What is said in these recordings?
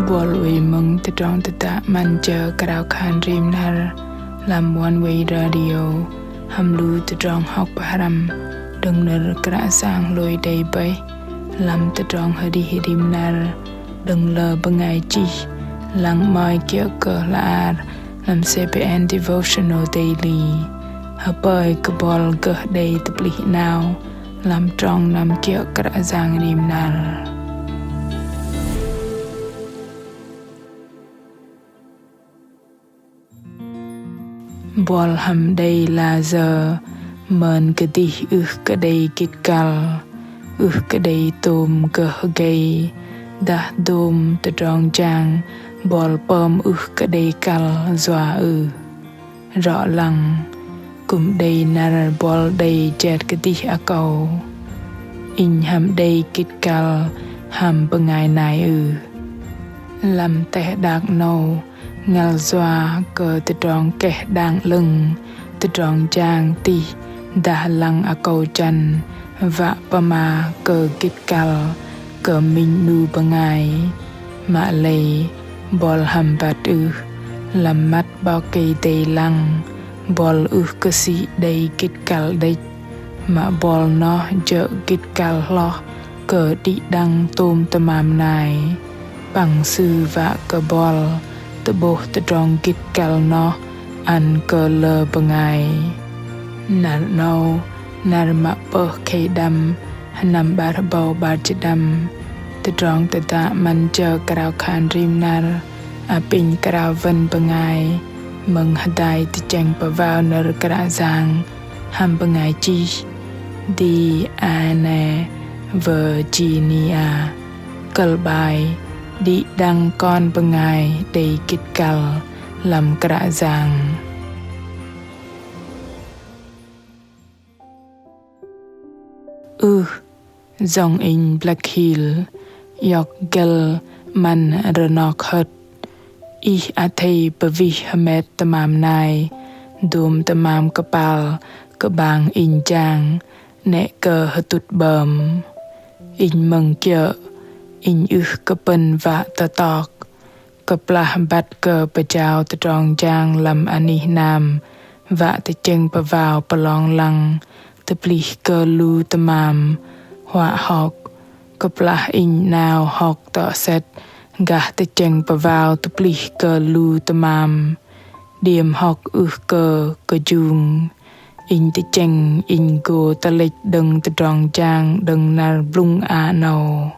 Buăl uy mừng tơdrong tơdă man chờ Krao khan rim nar làm Oneway radio ham lu tơdrong học haram đừng nở Krao sang lôi đầy bay làm tơdrong hơdih rim nar đừng lờ BiNGAI chi lăng moi kia cờ la làm CPN devotional daily hợp bơi cơ bol cơ đầy tập lý nào làm trong năm kia Krao sang rim nar. Buăl ham đây là giờ mờn kơdih kơdih KØDH kơdih tôm hơgei dah dôm tơdrong jang buăl pơm kơdih KØDH doa rõ lăng cùng đây nar buăl đây chết kơdih akâu in ham đây KØDH ham BiNGAI nai làm tè đạc nâu ngal doa cơ tơdrong kẻ đang lưng tơdrong jang ti dah lăng akâu chan và pơma cơ KØDH cơ minh nu BiNGAI Mă-lei Bok làm mắt Bok Kei-Dei lăng Buăl KØDih KØDH mà Buăl nó chợ KØDH hloh cơ đi đăng tơmam nai Păng Sư và cơ Buăl tơbôh tơdrong KØDH nó ăn KØL BiNGAI nar nâu nar Mă-lei Bok Kei-Dei Nam bar bầu bar chedam tơdrong tơdă man chờ Krao khan rim nar pin Krao vân BiNGAI mừng hơdai chang pơwao nở Krao jang ham BiNGAI chi Diane Virginia KØL bài đi đăng con BiNGAI ĐEI KØDH làm Krao jang. Dòng in Black Hill Yok gel man renok hớt I thầy bởi hamet tơmam nai Dùm tơmam kapal cơ bang in jang nẹ cơ hớtut bờm in mừng kia in cơ pân và tơ tọc cơ plah bat cơ bà chào tơdrong jang làm ani nam và tơ chêng pơwao pълong lăng tơ pli cơ lu tơmam họa học cơ plah in nào học tọ set gah tơ chêng pơwao tơ pli cơ lu tơmam điểm học cơ jung in tơ chêng in go tơ lệch đừng tơdrong jang đừng nar blung nâu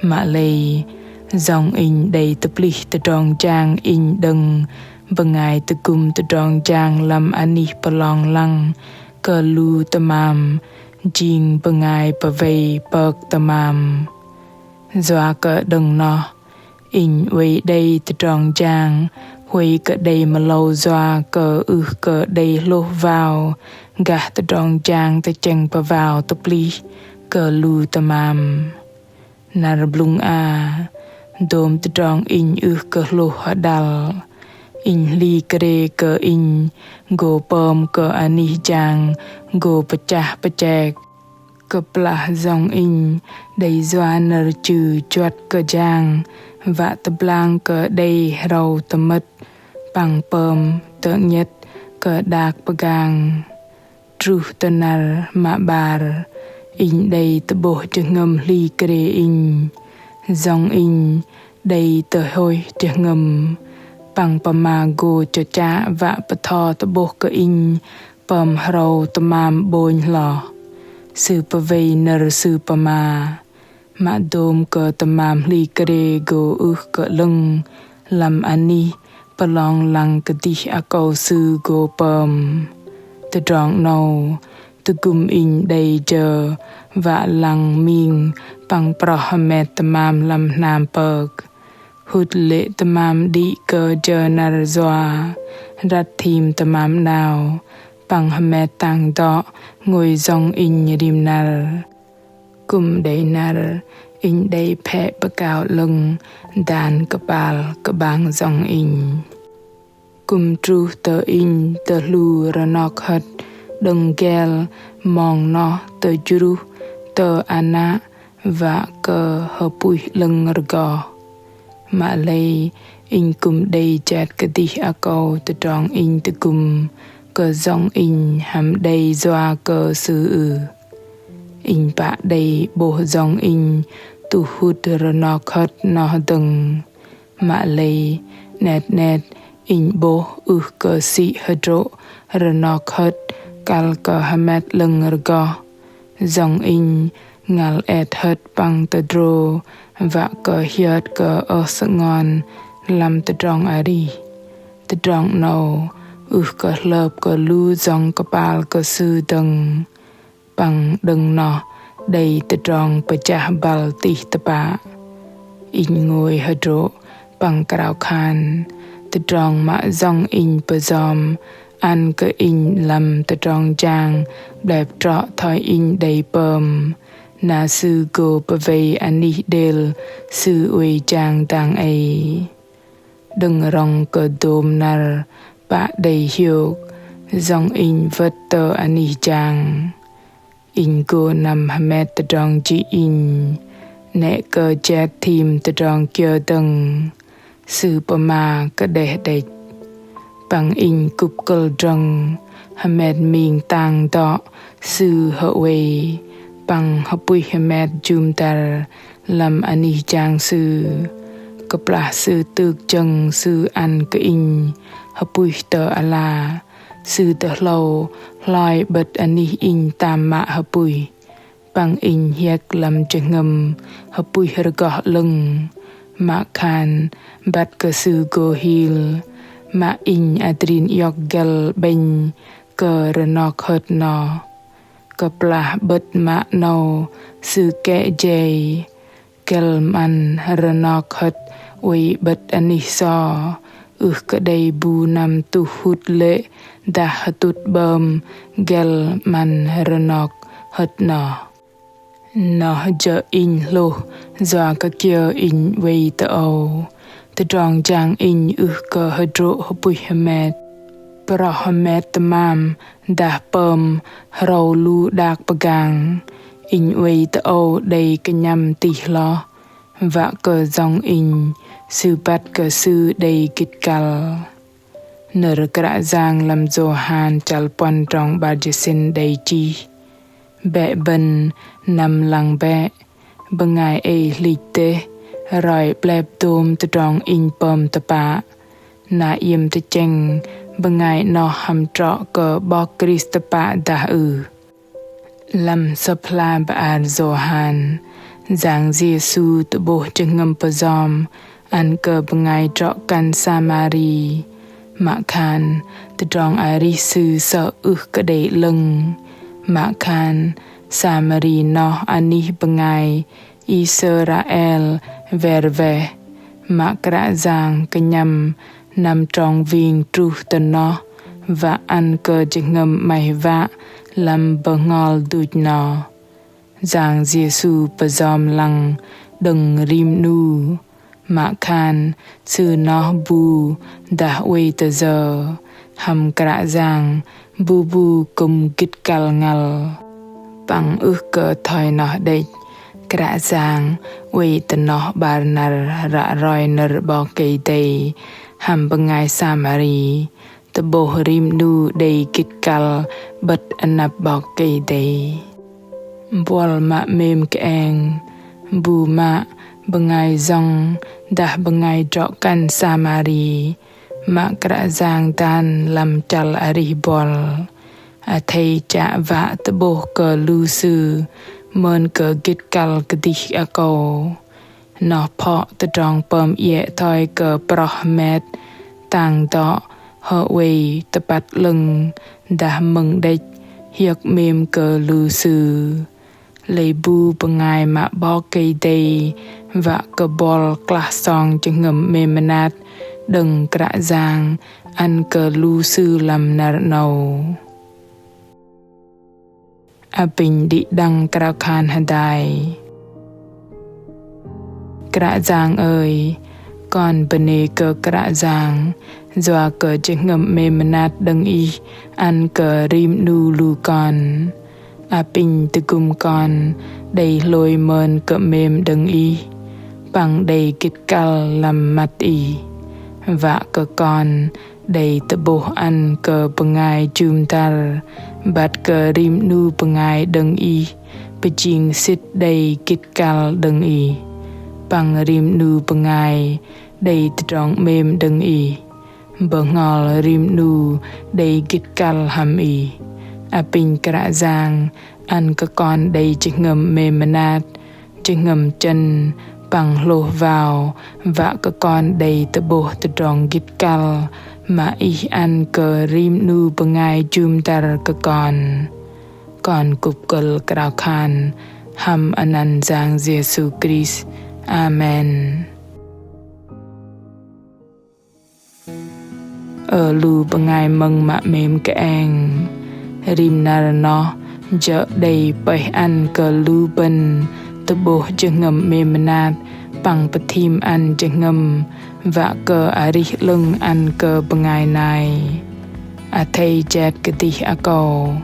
Mă-lei dòng in đầy tơ pli tơdrong jang in đừng BiNGAI tơ kum tơdrong jang làm ani pълong lăng cơ lu tơmam jing BiNGAI păwei păc tơmam doa cơ đừng nó in uy đây tơdrong jang hui cơ đây mà lâu doa cơ cơ đây hloh vào gah tơdrong jang tơ chêng păwao tơ pli cơ lu tơmam nar blung dôm tơdrong in cơ hloh dal in li kre cơ in go pơm cơ ani jang go pecah pecek cơ plah dòng in đầy doa nở trừ chuat cơ jang và tơ blang cơ đầy rau tơ mật bằng pơm tơ nhất cơ đạc pegang truh tơ nar mạ bar in đầy tơbôh ngâm li kre in dòng in đầy tơ hôi ngâm bằng pơma go cho cha và pătho tơbôh cơ in pơm rau tơmam bôn hloh sư păwei nở sư pơma mạ dôm cơ tơmam li kre go cơ lưng làm ani pълong lăng kơdih akâu sư go pơm tơdrong nâu tơ kum in đầy chờ và lăng minh bằng prohamet tơmam làm nam păc hút lệ tơmam đi cơ chờ nar doa rat thìm tơmam nào bằng hamet tang đọ ngồi dòng in rim nar kum đầy nar in đầy phe băcao lưng đàn kapal cơ bang dòng in kum tru tơ in tơ lu renok hớt đừng gel mong nó tơ juru tơ ana và cơ hơ pui lưng rgo Mă-lei kơdih kơdih akâu tơdrong tơkum kơdong ham đây doa cơ sư bạ đây bô dong tu hút renok hất no đừng Mă-lei net bô cơ sĩ hydro renok hất kal cơ hamet lưng go dong ngal et hất păng tơdrong và cơ hiết cơ ngon làm tơdrong ari tơdrong nâu cơ lợp cơ lu dong kapal cơ sư đừng bằng đừng nọ đầy tơdrong pecah bal tih tepa ngồi hydro bằng Krao khan tơdrong mạ dong pezom an cơ làm tơdrong jang đẹp trọ thoi đầy pơm na sư go pevei ani del sư uy jang đang ấy đừng rong cơ đôm nar bạ đầy hiוק dong vật tơ ani jang go nằm hamet tơdrong chi nẹ cơ chat thìm tơdrong kia đừng sư pơma kơdih địch bằng cúp tơdrong hamet minh tang đọ sư hơgei bằng hapui hamet jum tar làm ani jang sư kapla sư tước chừng sư an cơ hapui tơ ala sư tơ hloh loi bật ani tam mạ hapui bằng hiek làm chừng ngầm hapui hơgei lưng mạ khan bat cơ sư go hil mạ adrin yok gel binh cơ renok hất no kapla bật mạ nâu sư kẹ dây gel man renok hất uy bật ani so cơ đầy bu nam tu hút lệ dah hatut bơm gel man renok hất no giờ hloh doa ka kia wei tao tơdrong jang cơ hydro hapui hamet pro hamet tơmam dah pơm rau lu dak pegang wei tao đầy cái nhâm tih lo và cơ dong sư bat cơ sư đầy kít kal nở Krao Yang làm Johan chal pon trong ba jesin đầy chi bẹ bần nằm lăng bẹ BiNGAI ĐEI rồi pleb tôm tơdrong pơm tepa na im te cheng BiNGAI no ham trọ cơ Bok Krist tepa dah làm sapla ba Johan Giang Yêsu tơdbôh ngâm pezom an cơ BiNGAI trọ kan Samari mạ khan tơdrong ari sư sợ kơdih lưng mạ khan Samari no ani BiNGAI Israel verve mạ Krao Yang cái nhâm nằm trong viên tru tần nó và ăn cơ ngâm mày vạ làm bờ ngol đuột nó Giang Yêsu pezom lăng đừng rim nu mạ khan sư nó bu dah uy tơ giờ ham Krao Yang bu kum kít kal ngal bằng cơ thoi nó địch Krao Yang uy tơ nó bar nar ra roi nar Bok Kei-Dei ham BiNGAI Samari tơdbôh rim nu đầy kít kal bật anap Bok Kei-Dei Buăl mạ mem keeng bu mạ BiNGAI zong dah BiNGAI trọ kan Samari mạ Krao Yang tan làm chal ari Buăl thầy cha vạ tơdbôh cơ lu sư mơn cơ kít kal kơdih akâu nó phọ tơdrong pơm thoi cơ pro hamet tang đọ hơgei tepat lưng dah mừng địch hiek mem cơ lu sư lấy bu BiNGAI mạ Bok Kei-Dei và cơ Buăl klah song ngâm memenat đừng Krao Yang an cơ lu sư làm nar nâu apin di đăng Krao khan hơdai Krao Yang ơi con bene cơ Krao Yang doa cơ ngâm memenat đừng an cơ rim nu lu con apin tơkum con đầy lôi mơn cơ mem đừng bằng đầy GvoilT KØL LŊM mắt y và cơ con đầy tơ'bôh ăn cơ BiNGAI chum tar bát cơ rim nu BiNGAI ĐEng y bejing sit đầy GvoilT KØL ĐEng y bằng rim nu BiNGAI đầy tơdrong mem ޑըng y bờ ngol rim nu đầy GvoilT KØL ham y pin Krạ Giang ăn cơ con đầy chữ ngầm mềm nát chữ ngầm chân bằng hloh vào và cơ con đầy tơ'bôh tơdrong GvoilT KØL mà y ăn cơ rim nu BiNGAI chum tar cơ con cục KØL Krao khan ham anan jang Yêsu Krist. Amen. Ở lu BiNGAI mừng mạ mềm Kră Yang rim nar nó chợ đầy bảy ăn cơ lu bên tơ'bôh chữ ngầm mềm nát bằng bát thim ăn chữ ngầm và cơ ari lưng ăn cơ BiNGAI này thầy chết kơdih akâu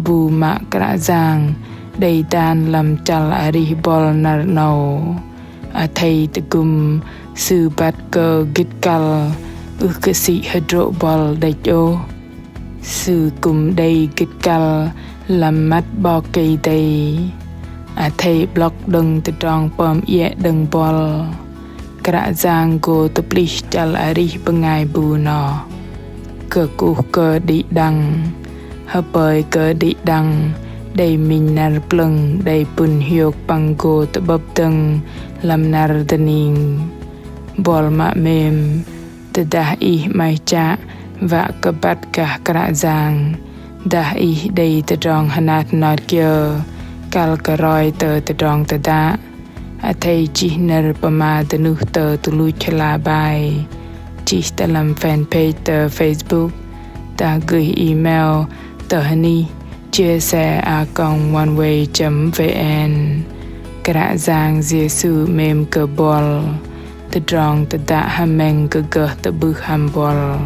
bu mạ Krạ Giang đầy tan làm chal ari Buăl nar nâu thầy tăgum sư bát cơ GvoilT KØL cơ sĩ hydro Buăl đầy ô sư cùng đầy GvoilT KØL Lმაგრ Bok Kei-Dei thầy block đừng tơdrong pơm đừng Buăl Krạ Giang GvoilT plich chal ari BiNGAI bu nó cơ kơdih đang hơgei kơdih đang đầy minh nar plưng đầy pun hiok pang GvoilT bập tưng làm nar daning Buăl mạ mềm tădah y mai cha và cơ bát cả Krạ Giang dah y đầy tơdrong hanat nọt kia kal karoi tơdrong tăda thầy chỉ nar pơma tănu tulu chla bài chỉ làm fanpage tờ Facebook ta gửi email tờ hani chia sẻ Oneway.vn Krạ Giang Yêsu mem cơ Buăl tơdrong tăda hameng cơ tăbôh ham Buăl.